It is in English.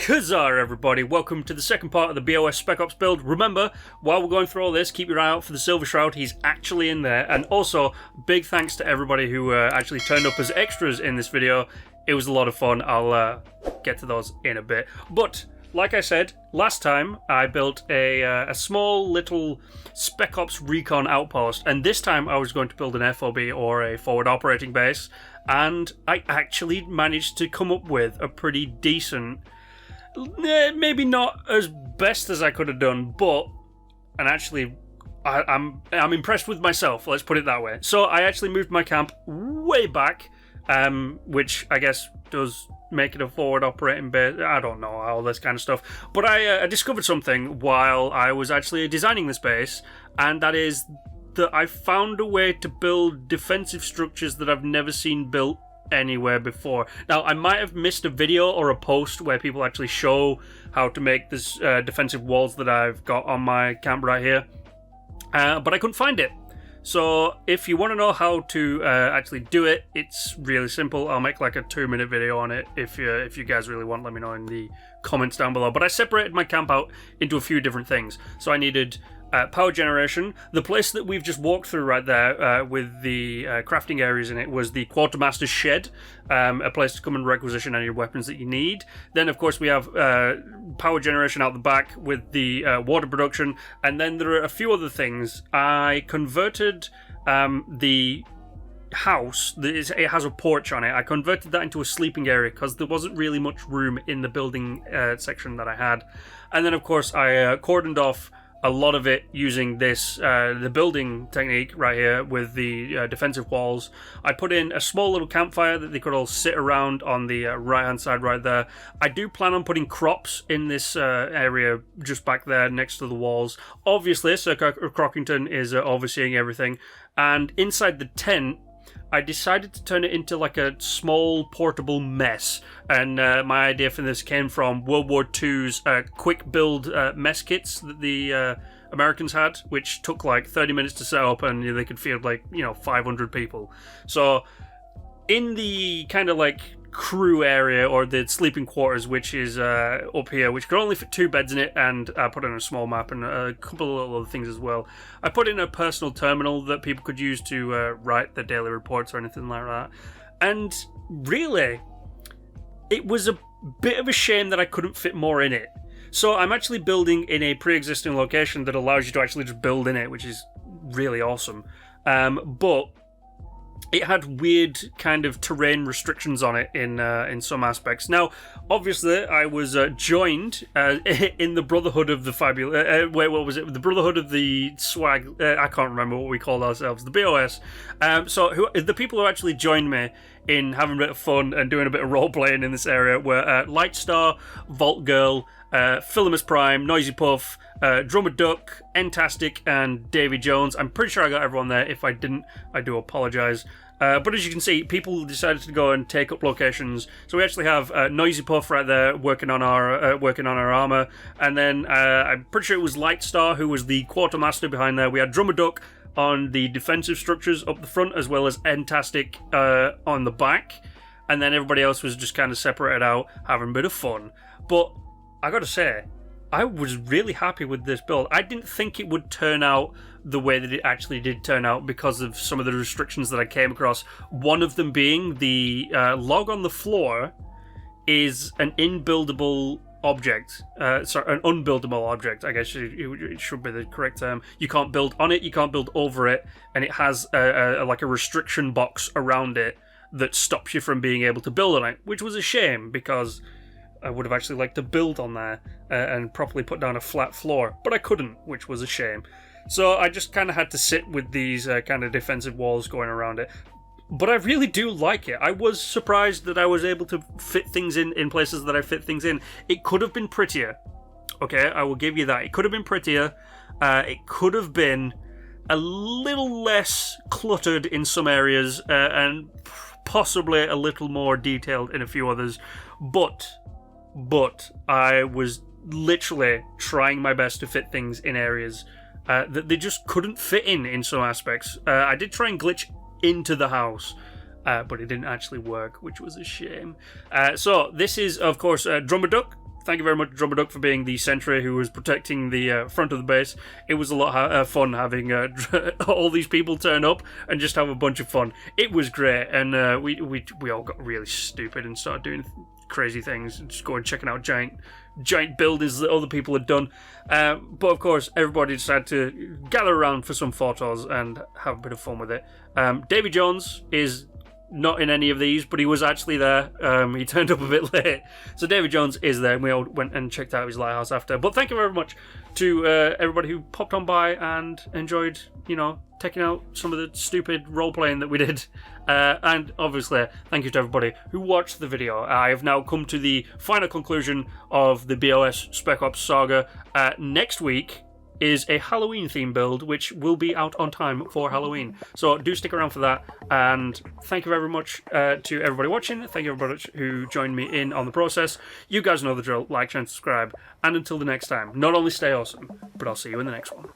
Huzzah, everybody! Welcome to the second part of the BOS Spec Ops build. Remember, while we're going through all this, keep your eye out for the Silver Shroud. He's actually in there. And also, big thanks to everybody who actually turned up as extras in this video. It was a lot of fun. I'll get to those in a bit. But, like I said, last time I built a small little Spec Ops recon outpost. And this time I was going to build an FOB, or a forward operating base. And I actually managed to come up with a pretty decent... maybe not as best as I could have done, but I'm impressed with myself. Let's put it that way. So I actually moved my camp way back, which I guess does make it a forward operating base. I don't know, all this kind of stuff. But I discovered something while I was actually designing this base, and that is that I found a way to build defensive structures that I've never seen built anywhere before. Now, I might have missed a video or a post where people actually show how to make this defensive walls that I've got on my camp right here, but I couldn't find it. So if you want to know how to actually do it, it's really simple. I'll make like a 2-minute video on it if you guys really want. Let me know in the comments down below. But I separated my camp out into a few different things. So I needed power generation. The place that we've just walked through right there with the crafting areas in it was the Quartermaster's Shed, a place to come and requisition any weapons that you need. Then, of course, we have power generation out the back with the water production, and then there are a few other things. I converted the house, it has a porch on it. I converted that into a sleeping area because there wasn't really much room in the building section that I had. And then, of course, I cordoned off a lot of it using this, the building technique right here with the defensive walls. I put in a small little campfire that they could all sit around on the right-hand side right there. I do plan on putting crops in this area just back there next to the walls. Obviously, Sir Crockington is overseeing everything. And inside the tent, I decided to turn it into like a small portable mess, and my idea for this came from World War II's quick build mess kits that the Americans had, which took like 30 minutes to set up, and they could feed like 500 people. So in the kind of like crew area, or the sleeping quarters, which is up here, which could only fit 2 beds in it, and I put in a small map and a couple of little other things as well. I put in a personal terminal that people could use to write their daily reports or anything like that. And really, it was a bit of a shame that I couldn't fit more in it. So I'm actually building in a pre-existing location that allows you to actually just build in it, which is really awesome. But it had weird kind of terrain restrictions on it in some aspects. Now, obviously, I was joined in the Brotherhood of the Fabulous... wait, what was it? The Brotherhood of the Swag... I can't remember what we called ourselves. The BOS. So the people who actually joined me in having a bit of fun and doing a bit of role-playing in this area were Lightstar, Vault Girl, Philemus Prime, Noisy Puff, Drummer Duck, Entastic, and Davy Jones. I'm pretty sure I got everyone there. If I didn't, I do apologise. But as you can see, people decided to go and take up locations. So we actually have Noisy Puff right there working on our armour, and then I'm pretty sure it was Lightstar who was the quartermaster behind there. We had Drummer Duck on the defensive structures up the front, as well as Entastic on the back, and then everybody else was just kind of separated out, having a bit of fun. But I gotta say, I was really happy with this build. I didn't think it would turn out the way that it actually did turn out because of some of the restrictions that I came across. One of them being the log on the floor is an inbuildable object. Sorry, an unbuildable object, I guess it should be the correct term. You can't build on it, you can't build over it, and it has like a restriction box around it that stops you from being able to build on it, which was a shame because I would have actually liked to build on there and properly put down a flat floor, but I couldn't, which was a shame. So I just kind of had to sit with these kind of defensive walls going around it. But I really do like it. I was surprised that I was able to fit things in places that I fit things in. It could have been prettier. Okay, I will give you that. It could have been prettier. It could have been a little less cluttered in some areas and possibly a little more detailed in a few others. But I was literally trying my best to fit things in areas that they just couldn't fit in some aspects. I did try and glitch into the house, but it didn't actually work, which was a shame. So this is, of course, Drummer Duck. thank you very much, Drummer Duck, for being the sentry who was protecting the front of the base. It was a lot of fun having all these people turn up and just have a bunch of fun. It was great, and we all got really stupid and started doing crazy things and just going checking out giant buildings that other people had done. But of course, everybody decided to gather around for some photos and have a bit of fun with it. Davy Jones is not in any of these, but he was actually there. He turned up a bit late. So Davy Jones is there, and we all went and checked out his lighthouse after. But thank you very much to everybody who popped on by and enjoyed, taking out some of the stupid role-playing that we did. And obviously, thank you to everybody who watched the video. I have now come to the final conclusion of the BOS Spec Ops saga. Next week is a Halloween theme build, which will be out on time for Halloween. So do stick around for that. And thank you very much to everybody watching. Thank you everybody who joined me in on the process. You guys know the drill. Like, share, and subscribe. And until the next time, not only stay awesome, but I'll see you in the next one.